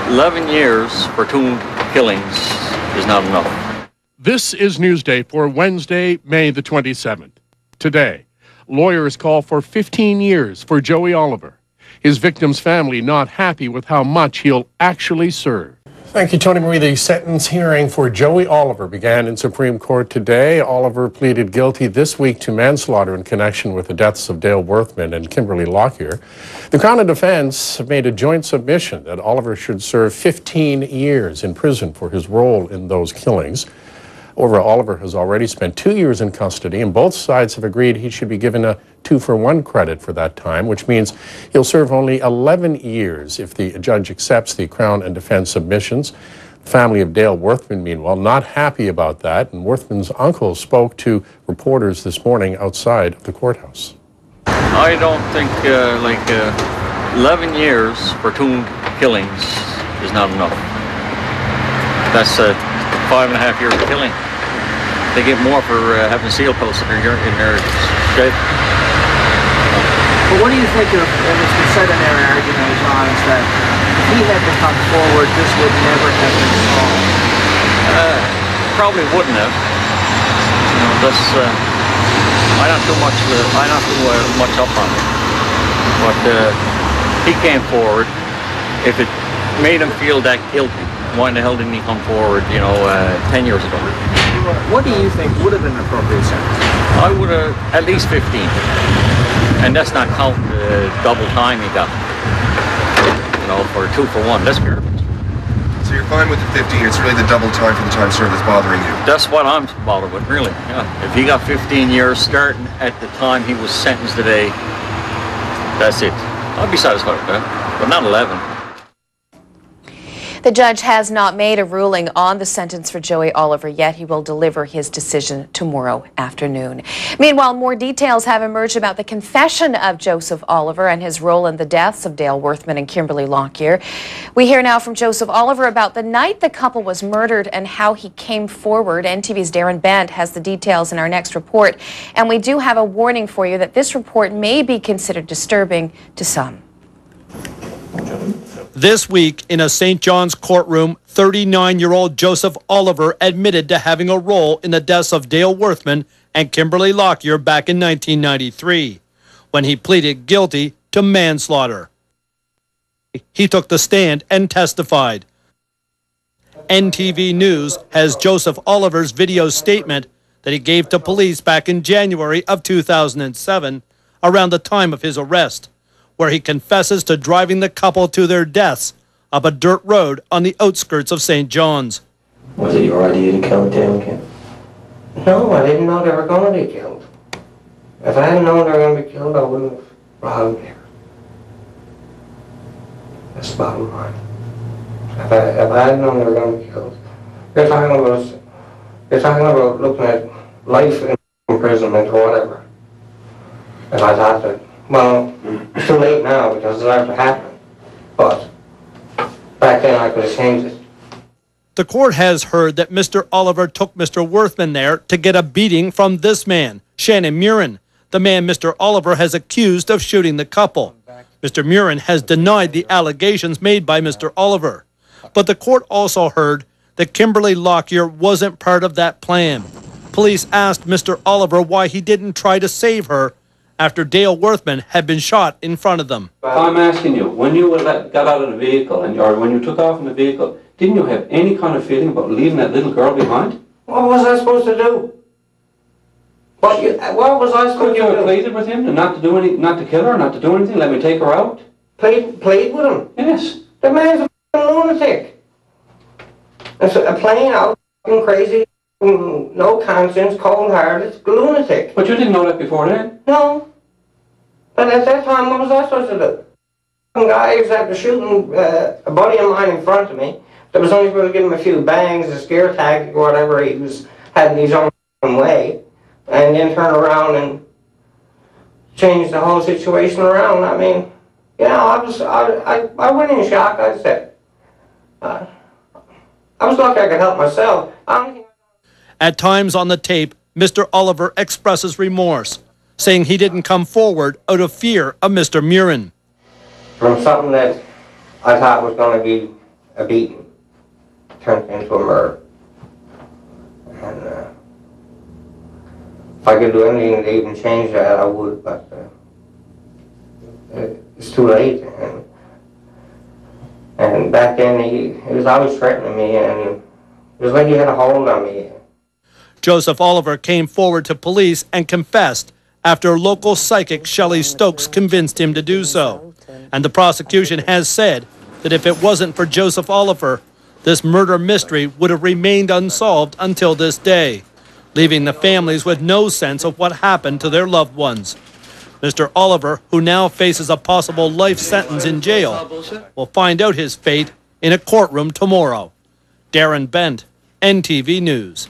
11 years for 2 killings is not enough. This is Newsday for Wednesday, May the 27th. Today, lawyers call for 15 years for Joey Oliver. His victim's family not happy with how much he'll actually serve. Thank you, Tony Marie. The sentence hearing for Joey Oliver began in Supreme Court today. Oliver pleaded guilty this week to manslaughter in connection with the deaths of Dale Worthman and Kimberly Lockyer. The Crown and defense have made a joint submission that Oliver should serve 15 years in prison for his role in those killings. Oliver has already spent 2 years in custody, and both sides have agreed he should be given a 2-for-1 credit for that time, which means he'll serve only 11 years if the judge accepts the Crown and defense submissions. The family of Dale Worthman, meanwhile, not happy about that, and Worthman's uncle spoke to reporters this morning outside of the courthouse. I don't think 11 years for 2 killings is not enough. That's 5.5 years of killing. They get more for having seal posts in their shed. But what do you think of, and it's been said in their argument at times, that if he had to come forward, this would never have been solved? Probably wouldn't have. You know, that's I don't do much up on it. But he came forward. If it made him feel that guilty, why in the hell didn't he come forward, 10 years ago? What do you think would have been an appropriate sentence? I would have at least 15. And that's not counting the double time he got, for 2-for-1. That's garbage. So you're fine with the 15. It's really the double time for the time served that's bothering you. That's what I'm bothered with, really. Yeah. If he got 15 years starting at the time he was sentenced today, that's it. I'd be satisfied with that, but not 11. The judge has not made a ruling on the sentence for Joey Oliver yet. He will deliver his decision tomorrow afternoon. Meanwhile, more details have emerged about the confession of Joseph Oliver and his role in the deaths of Dale Worthman and Kimberly Lockyer. We hear now from Joseph Oliver about the night the couple was murdered and how he came forward. NTV's Darren Bent has the details in our next report. And we do have a warning for you that this report may be considered disturbing to some. This week, in a St. John's courtroom, 39-year-old Joseph Oliver admitted to having a role in the deaths of Dale Worthman and Kimberly Lockyer back in 1993, when he pleaded guilty to manslaughter. He took the stand and testified. NTV News has Joseph Oliver's video statement that he gave to police back in January of 2007, around the time of his arrest, where he confesses to driving the couple to their deaths up a dirt road on the outskirts of St. John's. Was it your idea to kill Dale and Kim? No, I didn't know they were going to be killed. If I hadn't known they were going to be killed, I wouldn't have brought them here. That's the bottom line. If I hadn't known they were going to be killed, you're talking about looking at life in imprisonment or whatever. If I thought that, well, it's too late now because it's after happening. But back then I could have changed it. The court has heard that Mr. Oliver took Mr. Worthman there to get a beating from this man, Shannon Murrin, the man Mr. Oliver has accused of shooting the couple. Mr. Murrin has denied the allegations made by Mr. Oliver. But the court also heard that Kimberly Lockyer wasn't part of that plan. Police asked Mr. Oliver why he didn't try to save her after Dale Worthman had been shot in front of them. I'm asking you, when you got out of the vehicle, or when you took off in the vehicle, didn't you have any kind of feeling about leaving that little girl behind? What was I supposed to do? What was I supposed to do? Couldn't you have pleaded with him not to kill her, not to do anything, let me take her out? Plead with him? Yes. The man's a lunatic. It's a plain out crazy, no conscience, cold-hearted lunatic. But you didn't know that before then? No. But at that time, what was I supposed to do? Some guy was after shooting a buddy of mine in front of me that was only supposed to give him a few bangs, a scare tactic or whatever he was had in his own way, and then turn around and change the whole situation around. I mean, I went in shock. I said, I was lucky I could help myself. At times on the tape, Mr. Oliver expresses remorse, saying he didn't come forward out of fear of Mr. Murrin. From something that I thought was going to be a beating turned into a murder. And if I could do anything to even change that, I would, but it's too late. And back then, he was always threatening me, and it was like he had a hold on me. Joseph Oliver came forward to police and confessed after local psychic Shelley Stokes convinced him to do so. And the prosecution has said that if it wasn't for Joseph Oliver, this murder mystery would have remained unsolved until this day, leaving the families with no sense of what happened to their loved ones. Mr. Oliver, who now faces a possible life sentence in jail, will find out his fate in a courtroom tomorrow. Darren Bent, NTV News.